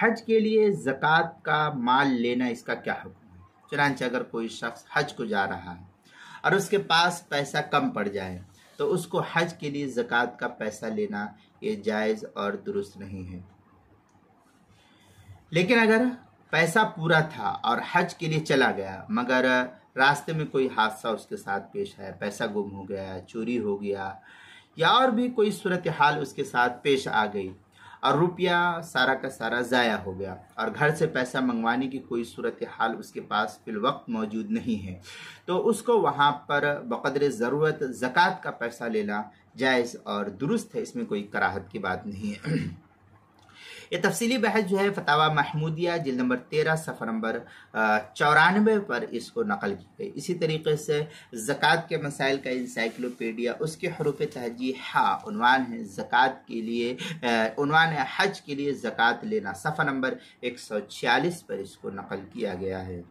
حج کے لیے زکوٰۃ کا مال لینا اس کا کیا حکم ہے؟ چنانچہ اگر کوئی شخص حج کو جا رہا ہے اور اس کے پاس پیسہ کم پڑ جائے تو اس کو حج کے لیے زکوٰۃ کا پیسہ لینا یہ جائز اور درست نہیں ہے۔ لیکن اگر پیسہ پورا تھا اور حج کے لیے چلا گیا مگر راستے میں کوئی حادثہ اس کے ساتھ پیش آیا، پیسہ گم ہو گیا، چوری ہو گیا یا اور بھی کوئی صورتحال اس کے ساتھ پیش آ گئی اور روپیہ سارا کا سارا ضائع ہو گیا اور گھر سے پیسہ منگوانے کی کوئی صورتحال اس کے پاس فی الوقت موجود نہیں ہے، تو اس کو وہاں پر بقدر ضرورت زکوٰۃ کا پیسہ لینا جائز اور درست ہے، اس میں کوئی کراہت کی بات نہیں ہے۔ یہ تفصیلی بحث جو ہے فتاوی محمودیہ جلد نمبر 13 صفحہ نمبر 94 پر اس کو نقل کی گئی۔ اسی طریقے سے زکوٰۃ کے مسائل کا انسائکلوپیڈیا، اس کے حروف تہجی ہا عنوان ہے زکوٰۃ کے لیے، عنوان ہے حج کے لیے زکوٰۃ لینا، صفحہ نمبر 146 پر اس کو نقل کیا گیا ہے۔